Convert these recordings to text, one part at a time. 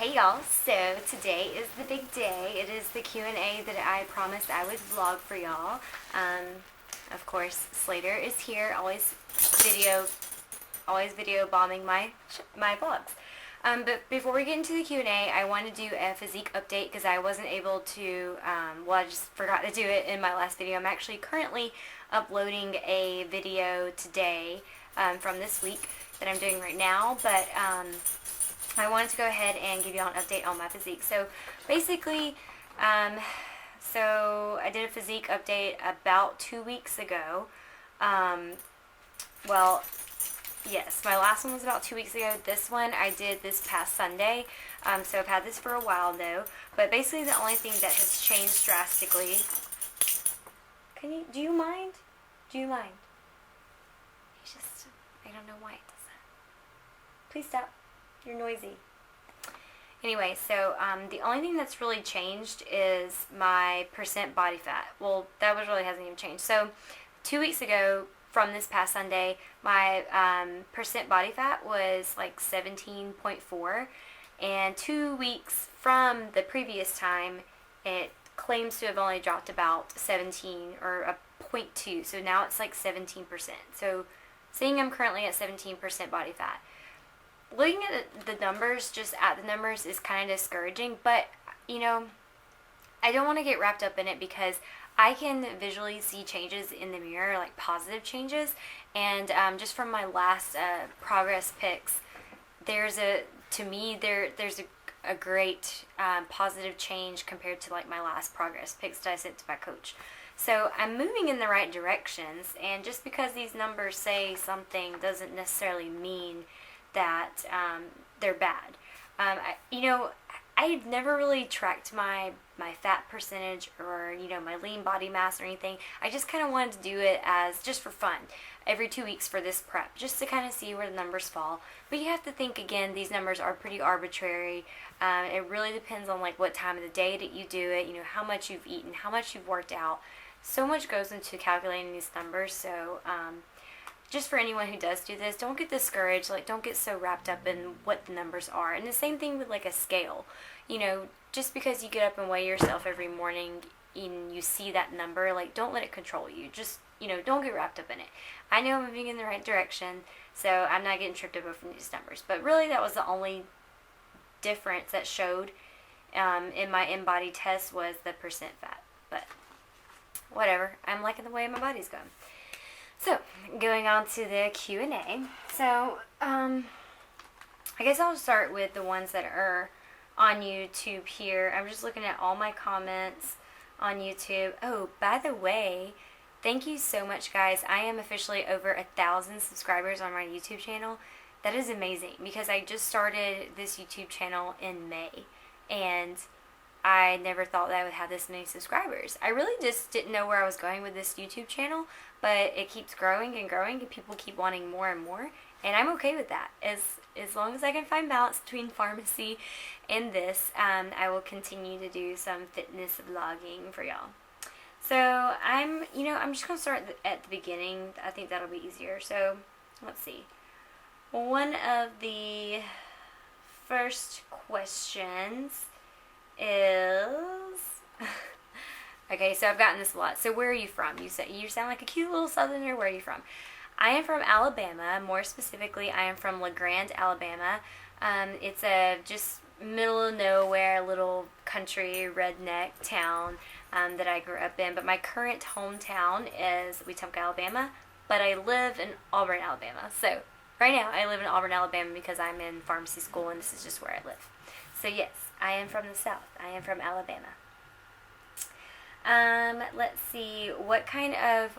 Hey y'all, so today is the big day. It is the Q&A that I promised I would vlog for y'all. Of course, Slater is here, always video bombing my vlogs. But before we get into the Q&A, I want to do a physique update because I wasn't able to, I just forgot to do it in my last video. I'm actually currently uploading a video today from this week that I'm doing right now, but I wanted to go ahead and give you all an update on my physique. So basically, so I did a physique update about 2 weeks ago. Well, yes, my last one was about 2 weeks ago. This one I did this past Sunday. So I've had this for a while though. But basically the only thing that has changed drastically. Do you mind? Do you mind? I don't know why it does that. Please stop. You're noisy. Anyway, so the only thing that's really changed is my percent body fat. Well, that really hasn't even changed. So 2 weeks ago, from this past Sunday, my percent body fat was like 17.4, and 2 weeks from the previous time, it claims to have only dropped about 17 or a 0.2. So now it's like 17%. So seeing I'm currently at 17% body fat. Looking at the numbers, just at the numbers, is kind of discouraging, but, you know, I don't want to get wrapped up in it because I can visually see changes in the mirror, like positive changes, and just from my last progress pics, there's a great positive change compared to like my last progress pics that I sent to my coach. So I'm moving in the right directions, and just because these numbers say something doesn't necessarily mean that they're bad. I've never really tracked my fat percentage or, my lean body mass or anything. I just kind of wanted to do it as just for fun every 2 weeks for this prep, just to kind of see where the numbers fall. But you have to think, again, these numbers are pretty arbitrary. It really depends on like what time of the day that you do it, how much you've eaten, how much you've worked out. So much goes into calculating these numbers. So just for anyone who does do this, don't get discouraged. Like, don't get so wrapped up in what the numbers are. And the same thing with like a scale. Just because you get up and weigh yourself every morning and you see that number, like, don't let it control you. Just, don't get wrapped up in it. I know I'm moving in the right direction, so I'm not getting tripped up from these numbers. But really, that was the only difference that showed in my in-body test was the percent fat. But whatever. I'm liking the way my body's going. So, going on to the Q&A. So, I guess I'll start with the ones that are on YouTube here. I'm just looking at all my comments on YouTube. Oh, by the way, thank you so much, guys. I am officially over 1,000 subscribers on my YouTube channel. That is amazing because I just started this YouTube channel in May, and I never thought that I would have this many subscribers. I really just didn't know where I was going with this YouTube channel, but it keeps growing and growing, and people keep wanting more and more, and I'm okay with that. As long as I can find balance between pharmacy and this, I will continue to do some fitness vlogging for y'all. So I'm just going to start at the beginning. I think that'll be easier. So let's see. One of the first questions is okay, so I've gotten this a lot. So where are you from? You sound like a cute little southerner. Where are you from? I am from Alabama. More specifically, I am from La Grande, Alabama. It's a just middle of nowhere little country redneck town that I grew up in. But my current hometown is Wetumpka, Alabama. But I live in Auburn, Alabama. So right now I live in Auburn, Alabama because I'm in pharmacy school and this is just where I live. So yes, I am from the South. I am from Alabama. Let's see, what kind of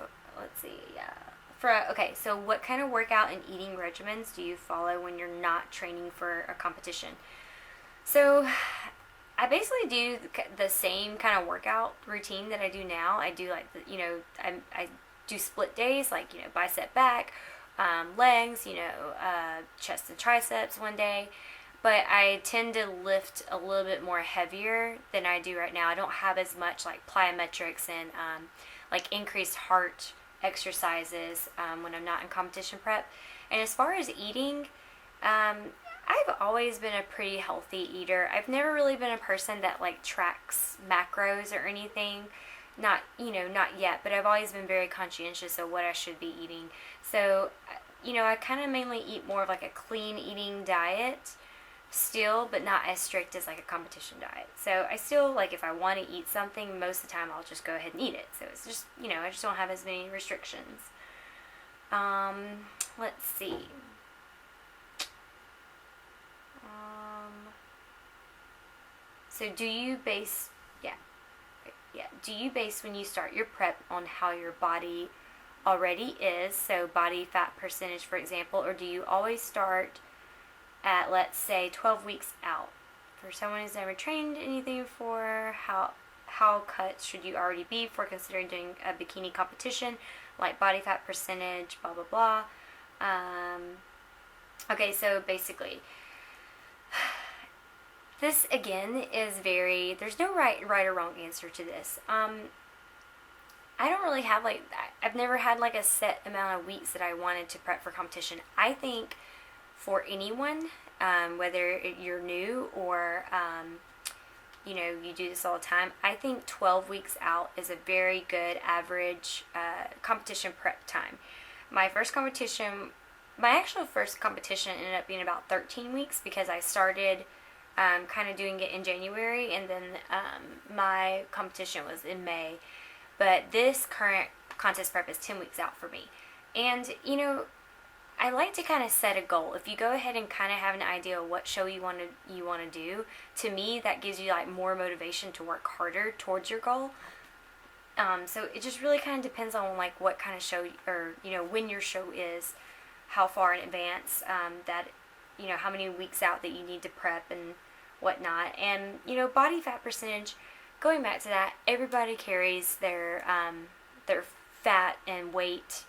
workout and eating regimens do you follow when you're not training for a competition? So I basically do the same kind of workout routine that I do now. I do like, I do split days, like, bicep back, legs, chest and triceps one day. But I tend to lift a little bit more heavier than I do right now. I don't have as much like plyometrics and like increased heart exercises when I'm not in competition prep. And as far as eating, I've always been a pretty healthy eater. I've never really been a person that like tracks macros or anything. Not, not yet, but I've always been very conscientious of what I should be eating. So, I kind of mainly eat more of like a clean eating diet still, but not as strict as like a competition diet. So I still, like, if I want to eat something, most of the time I'll just go ahead and eat it. So it's just, I just don't have as many restrictions. Let's see. So do you base when you start your prep on how your body already is, so body fat percentage, for example, or do you always start at, let's say, 12 weeks out? For someone who's never trained anything before, how cut should you already be for considering doing a bikini competition, like body fat percentage, blah, blah, blah. Okay, so basically, this, again, is there's no right or wrong answer to this. I don't really have, I've never had, a set amount of weeks that I wanted to prep for competition. I think for anyone, whether you're new or, you do this all the time, I think 12 weeks out is a very good average competition prep time. My actual first competition ended up being about 13 weeks because I started kind of doing it in January, and then my competition was in May. But this current contest prep is 10 weeks out for me. And, I like to kind of set a goal. If you go ahead and kind of have an idea of what show you want to do, to me that gives you more motivation to work harder towards your goal. So it just really kind of depends on what kind of show, or when your show is, how far in advance, that how many weeks out that you need to prep and whatnot. And body fat percentage, going back to that, everybody carries their fat and weight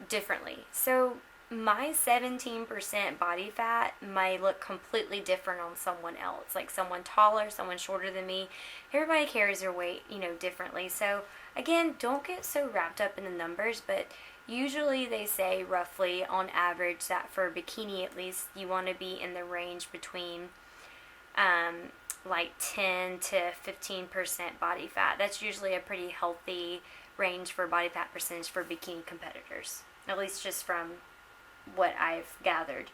differently. So my 17% body fat might look completely different on someone else, like someone taller, someone shorter than me. Everybody carries their weight, differently. So again, don't get so wrapped up in the numbers, but usually they say roughly on average that for bikini at least you want to be in the range between 10 to 15% body fat. That's usually a pretty healthy range for body fat percentage for bikini competitors, at least just from what I've gathered.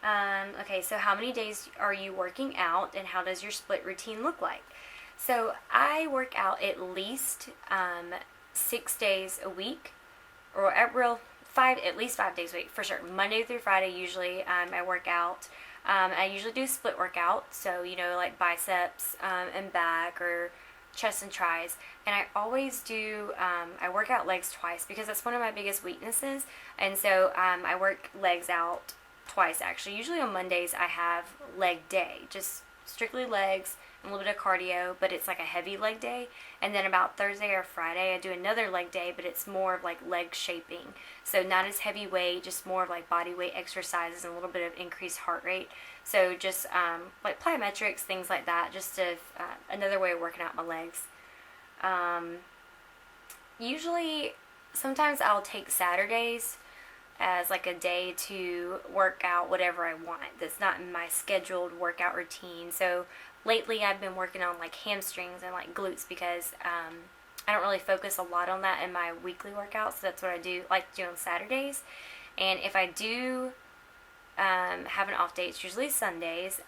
Okay, so how many days are you working out, and how does your split routine look like? So I work out at least 6 days a week, or at least 5 days a week for sure. Monday through Friday usually I work out. I usually do split workout, so like biceps and back, or chest and tris, and I always do I work out legs twice because that's one of my biggest weaknesses, and so I work legs out twice actually. Usually on Mondays I have leg day, just strictly legs and a little bit of cardio, but it's like a heavy leg day. And then about Thursday or Friday I do another leg day, but it's more of leg shaping, so not as heavy weight, just more of body weight exercises and a little bit of increased heart rate. So just plyometrics, things like that, just to another way of working out my legs. Usually sometimes I'll take Saturdays as a day to work out whatever I want that's not in my scheduled workout routine. So lately I've been working on hamstrings and glutes because I don't really focus a lot on that in my weekly workouts, so that's what I do on Saturdays. And if I do have an off day, it's usually Sundays,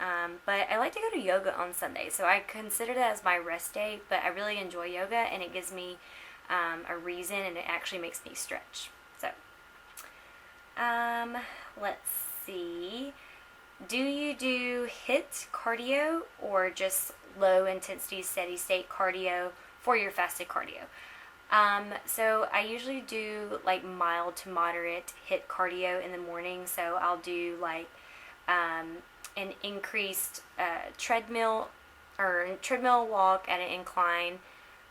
but I like to go to yoga on Sundays, so I consider that as my rest day. But I really enjoy yoga, and it gives me a reason, and it actually makes me stretch. So let's see. Do you do HIIT cardio or just low intensity steady state cardio for your fasted cardio? So I usually do mild to moderate HIIT cardio in the morning. So I'll do an increased treadmill walk at an incline,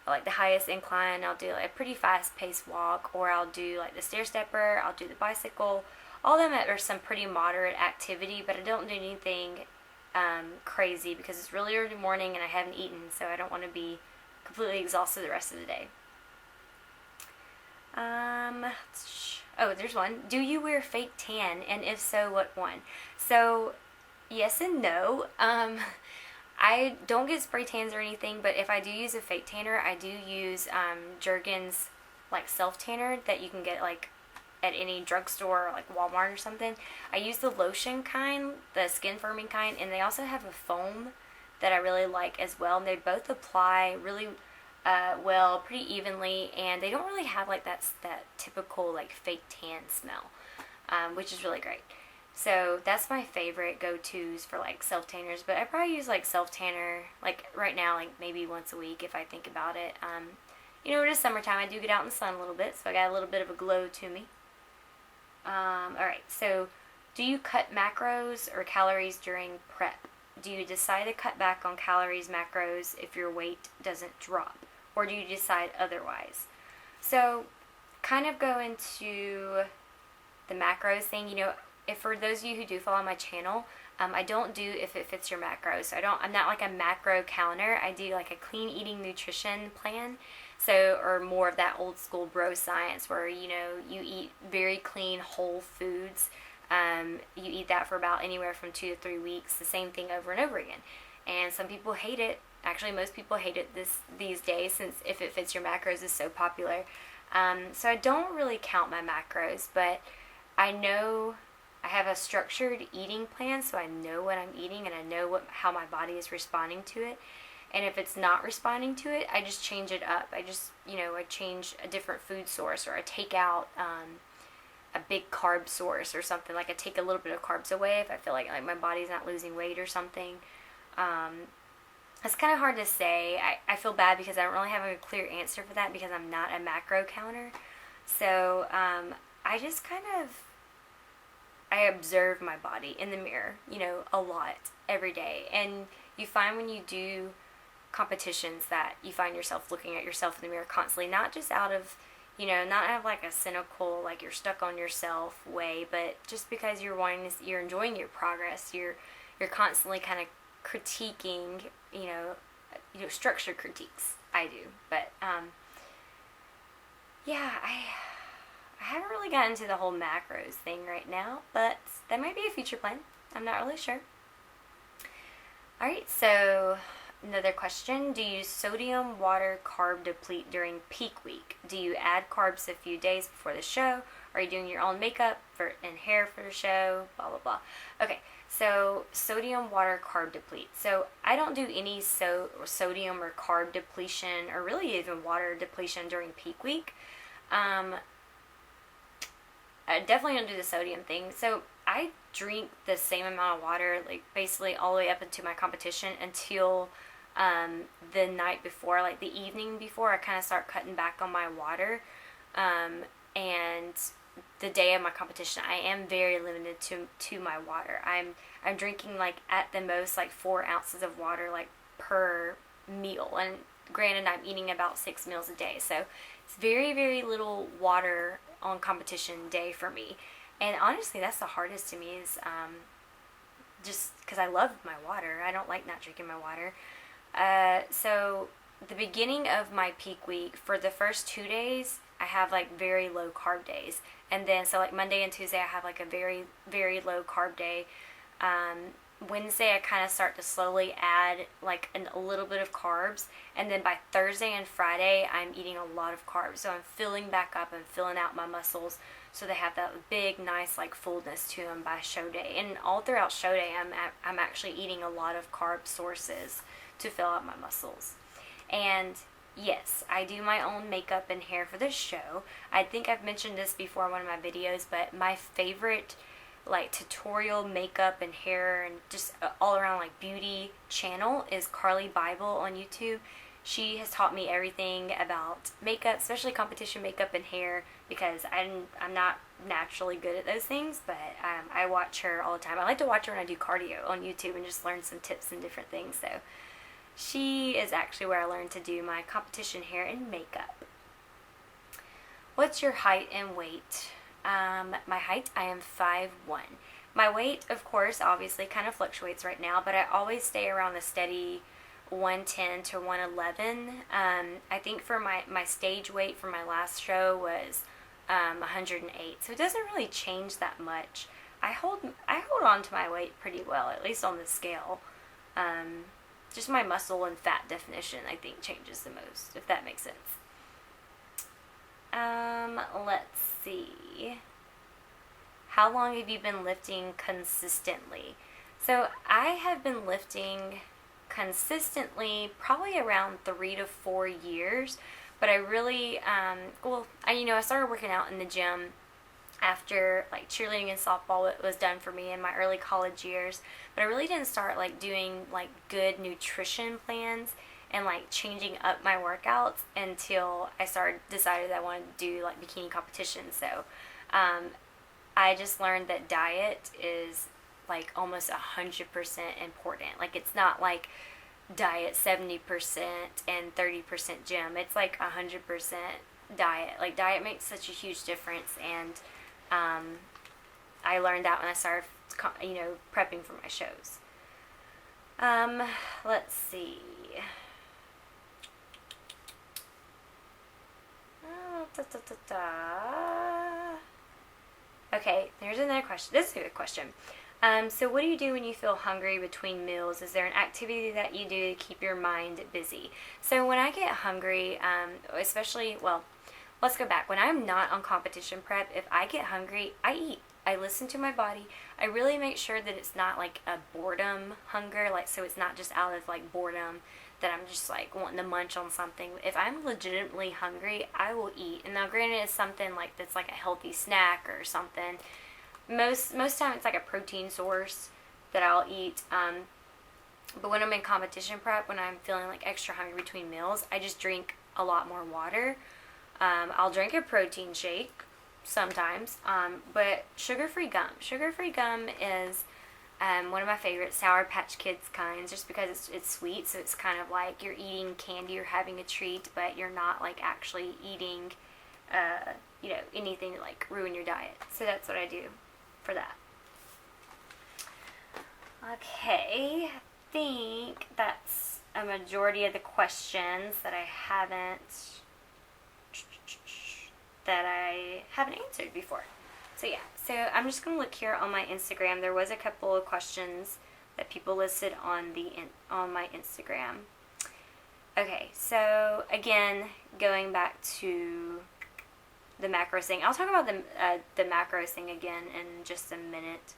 the highest incline. I'll do a pretty fast paced walk, or I'll do the stair stepper. I'll do the bicycle. All of them are some pretty moderate activity, but I don't do anything crazy because it's really early morning and I haven't eaten, so I don't want to be completely exhausted the rest of the day. Oh, there's one. Do you wear fake tan? And if so, what one? So, yes and no. I don't get spray tans or anything, but if I do use a fake tanner, I do use Jergens like self tanner that you can get like at any drugstore or like Walmart or something. I use the lotion kind, the skin firming kind, and they also have a foam that I really like as well. And they both apply really well, pretty evenly, and they don't really have like that typical like fake tan smell, which is really great. So that's my favorite go-tos for like self tanners. But I probably use like self tanner like right now, like maybe once a week if I think about it. It is summertime. I do get out in the sun a little bit, so I got a little bit of a glow to me. Alright, so do you cut macros or calories during prep? Do you decide to cut back on calories, macros if your weight doesn't drop? Or do you decide otherwise? So, kind of go into the macros thing. If for those of you who do follow my channel, I don't do if it fits your macros. So I'm not like a macro counter. I do like a clean eating nutrition plan. So, or more of that old school bro science where, you eat very clean whole foods. You eat that for about anywhere from 2 to 3 weeks, the same thing over and over again. And some people hate it. Actually, most people hate it these days since if it fits your macros is so popular. So I don't really count my macros, but I know I have a structured eating plan, so I know what I'm eating and I know how my body is responding to it. And if it's not responding to it, I just change it up. I change a different food source, or I take out a big carb source or something. Like I take a little bit of carbs away if I feel like my body's not losing weight or something. It's kind of hard to say. I feel bad because I don't really have a clear answer for that because I'm not a macro counter. So I just I observe my body in the mirror, a lot every day. And you find when you do competitions that you find yourself looking at yourself in the mirror constantly, not just out of like a cynical, like you're stuck on yourself way, but just because you're enjoying your progress, you're constantly kind of critiquing, structured critiques. I do, but yeah, I haven't really gotten into the whole macros thing right now, but that might be a future plan. I'm not really sure. Alright, so another question. Do you sodium, water, carb deplete during peak week? Do you add carbs a few days before the show? Are you doing your own makeup and hair for the show? Blah, blah, blah. Okay, so sodium, water, carb deplete. So I don't do any sodium or carb depletion, or really even water depletion during peak week. I definitely don't do the sodium thing. So I drink the same amount of water, like basically all the way up into my competition until the night before, like the evening before. I kind of start cutting back on my water. And the day of my competition, I am very limited to my water. I'm drinking like at the most like 4 ounces of water like per meal. And granted, I'm eating about 6 meals a day. So it's very, very little water on competition day for me. And honestly, that's the hardest to me is just because I love my water. I don't like not drinking my water. So the beginning of my peak week, for the first 2 days, I have like very low carb days. And then so like Monday and Tuesday, I have like a very, very low carb day. Wednesday, I kind of start to slowly add like a little bit of carbs. And then by Thursday and Friday, I'm eating a lot of carbs. So I'm filling back up and filling out my muscles so they have that big, nice like fullness to them by show day. And all throughout show day, I'm actually eating a lot of carb sources to fill out my muscles. And yes, I do my own makeup and hair for this show. I think I've mentioned this before in one of my videos, but my favorite like tutorial makeup and hair and just all around like beauty channel is Carly Bible on YouTube. She has taught me everything about makeup, especially competition makeup and hair, because I'm not naturally good at those things, but I watch her all the time. I like to watch her when I do cardio on YouTube and just learn some tips and different things. So she is actually where I learned to do my competition hair and makeup. What's your height and weight? My height, I am 5'1". My weight, of course, obviously kind of fluctuates right now, but I always stay around a steady 110 to 111. I think for my stage weight for my last show was 108. So it doesn't really change that much. I hold on to my weight pretty well, at least on the scale. Just my muscle and fat definition, I think, changes the most, if that makes sense. Let's see. How long have you been lifting consistently? So I have been lifting consistently probably around 3 to 4 years, but I really, I started working out in the gym after like cheerleading and softball was done for me in my early college years, but I really didn't start like doing like good nutrition plans and like changing up my workouts until I decided that I wanted to do like bikini competitions. So I just learned that diet is like almost 100% important. Like it's not like diet 70% and 30% gym. It's like 100% diet. Like diet makes such a huge difference, and I learned that when I started, prepping for my shows. Let's see. Okay, there's another question. This is a good question. So what do you do when you feel hungry between meals? Is there an activity that you do to keep your mind busy? So when I get hungry, let's go back. When I'm not on competition prep, if I get hungry, I eat. I listen to my body. I really make sure that it's not like a boredom hunger, so it's not just out of like boredom that I'm just like wanting to munch on something. If I'm legitimately hungry, I will eat. And now granted, it's something like that's like a healthy snack or something. Most time it's like a protein source that I'll eat. But when I'm in competition prep, when I'm feeling like extra hungry between meals, I just drink a lot more water. I'll drink a protein shake sometimes, but sugar-free gum. Sugar-free gum is one of my favorite Sour Patch Kids kinds, just because it's sweet, so it's kind of like you're eating candy or having a treat, but you're not like actually eating, anything to like ruin your diet. So that's what I do for that. Okay, I think that's a majority of the questions that I haven't answered before. So yeah, so I'm just going to look here on my Instagram. There was a couple of questions that people listed on my Instagram. Okay, so again, going back to the macros thing. I'll talk about the macros thing again in just a minute.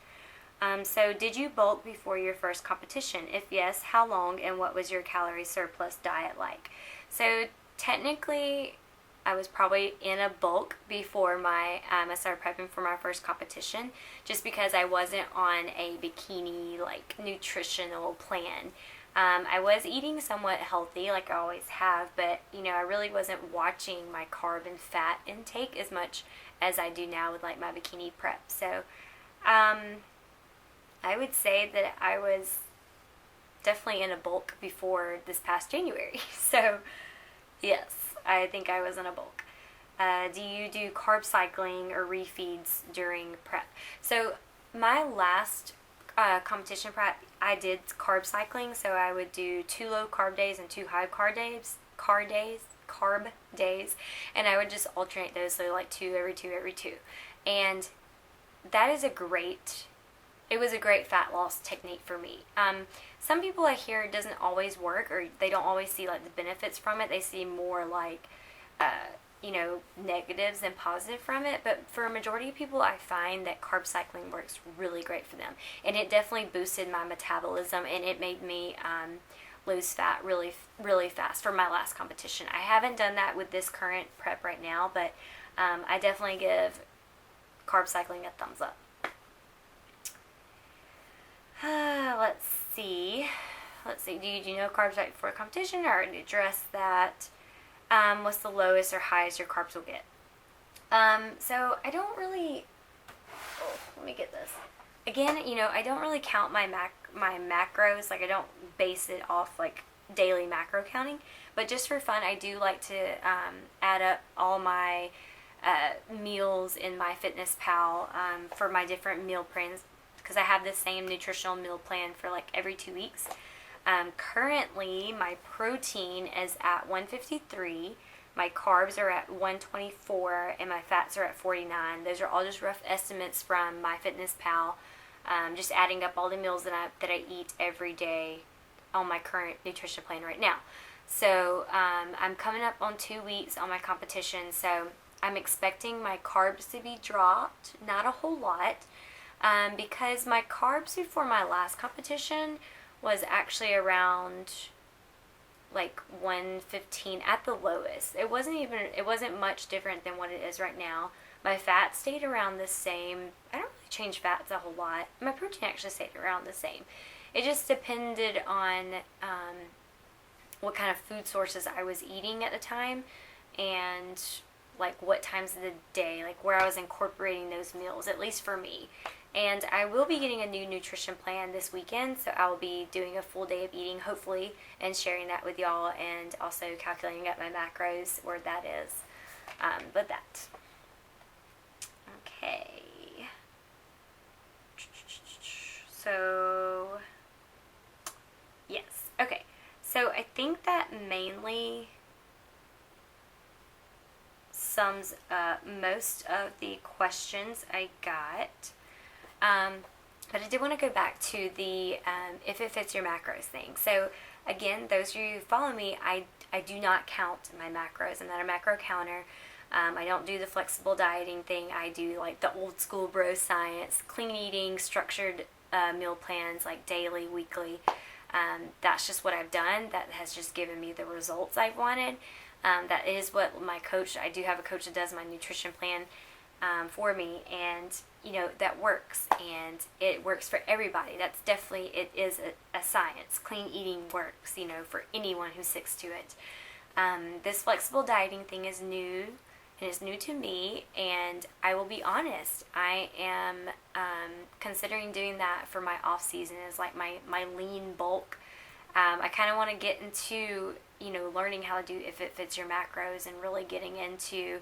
So did you bulk before your first competition? If yes, how long, and what was your calorie surplus diet like? So technically, I was probably in a bulk before I started prepping for my first competition, just because I wasn't on a bikini like nutritional plan. I was eating somewhat healthy, like I always have, but I really wasn't watching my carb and fat intake as much as I do now with like my bikini prep. So I would say that I was definitely in a bulk before this past January. So yes, I think I was in a bulk. Do you do carb cycling or refeeds during prep? So my last competition prep, I did carb cycling. So I would do 2 low carb days and 2 high carb days, and I would just alternate those. So like 2 every 2 every 2, and that is it was a great fat loss technique for me. Some people I hear it doesn't always work, or they don't always see like the benefits from it. They see more like, negatives than positive from it. But for a majority of people, I find that carb cycling works really great for them. And it definitely boosted my metabolism, and it made me lose fat really, really fast for my last competition. I haven't done that with this current prep right now, but I definitely give carb cycling a thumbs up. Let's see. Do you know carbs right before a competition? I already addressed that. What's the lowest or highest your carbs will get? So I don't really. Oh, let me get this. Again, I don't really count my macros. Like I don't base it off like daily macro counting. But just for fun, I do like to add up all my meals in my MyFitnessPal for my different meal plans, because I have the same nutritional meal plan for like every 2 weeks. Currently, my protein is at 153, My carbs are at 124 and my fats are at 49. Those are all just rough estimates from MyFitnessPal. Just adding up all the meals that I eat every day on my current nutrition plan right now. So I'm coming up on 2 weeks on my competition, so I'm expecting my carbs to be dropped, not a whole lot, because my carbs before my last competition was actually around like 115 at the lowest. It wasn't much different than what it is right now. My fat stayed around the same. I don't really change fats a whole lot. My protein actually stayed around the same. It just depended on what kind of food sources I was eating at the time, and like what times of the day, like where I was incorporating those meals, at least for me. And I will be getting a new nutrition plan this weekend, so I will be doing a full day of eating, hopefully, and sharing that with y'all, and also calculating out my macros, where that is. But that. Okay. So, yes. Okay. So I think that mainly sums up most of the questions I got. But I did want to go back to the if it fits your macros thing. So again, those of you who follow me, I do not count my macros. I'm not a macro counter. I don't do the flexible dieting thing. I do like the old school bro science, clean eating, structured meal plans, like daily, weekly. That's just what I've done. That has just given me the results I've wanted. That is what my coach, I do have a coach that does my nutrition plan for me, and that works, and it works for everybody. That's definitely, it is a science. Clean eating works, for anyone who sticks to it. This flexible dieting thing is new, and it's new to me, and I will be honest, I am considering doing that for my off season as like my lean bulk. I kind of want to get into learning how to do if it fits your macros, and really getting into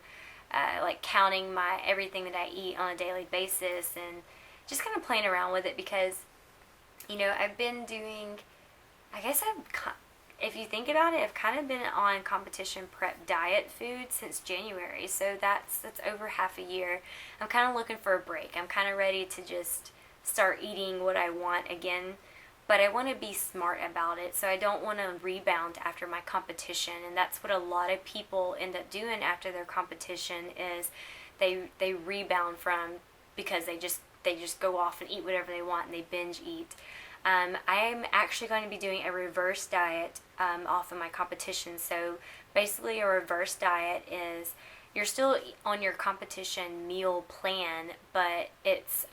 like counting my everything that I eat on a daily basis, and just kind of playing around with it, because I've been doing, I guess if you think about it, I've kind of been on competition prep diet food since January, so that's over half a year. I'm kind of looking for a break. I'm kind of ready to just start eating what I want again, but I want to be smart about it, so I don't want to rebound after my competition. And that's what a lot of people end up doing after their competition, is they rebound from, because they just go off and eat whatever they want, and they binge eat. I'm actually going to be doing a reverse diet off of my competition. So basically a reverse diet is you're still on your competition meal plan, but it's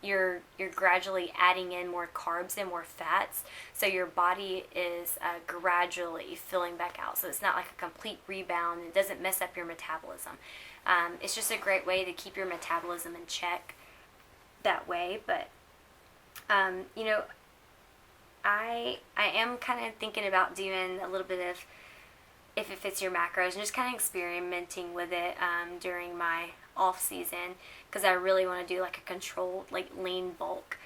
you're gradually adding in more carbs and more fats, so your body is gradually filling back out. So it's not like a complete rebound. It doesn't mess up your metabolism. It's just a great way to keep your metabolism in check that way. But I am kind of thinking about doing a little bit of if it fits your macros, and just kind of experimenting with it during my off season, because I really want to do like a controlled, like lean bulk.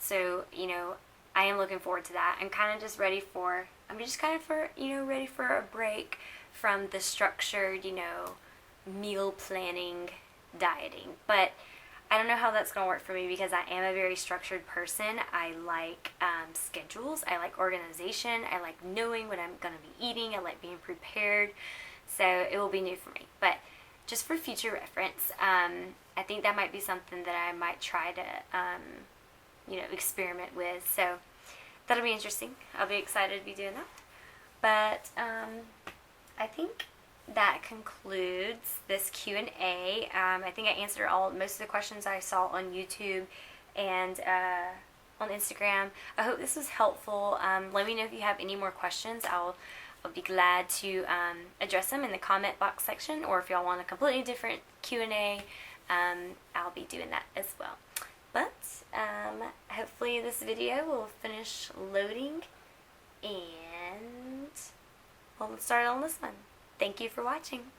So I am looking forward to that. I'm just ready for a break from the structured meal planning dieting. But I don't know how that's going to work for me, because I am a very structured person. I like schedules. I like organization. I like knowing what I'm going to be eating. I like being prepared. So it will be new for me. But just for future reference, I think that might be something that I might try to, experiment with. So that'll be interesting. I'll be excited to be doing that. But I think that concludes this Q&A. I think I answered most of the questions I saw on YouTube and on Instagram. I hope this was helpful. Let me know if you have any more questions. I'll be glad to address them in the comment box section, or if y'all want a completely different Q&A, I'll be doing that as well. But hopefully this video will finish loading, and we'll start on this one. Thank you for watching.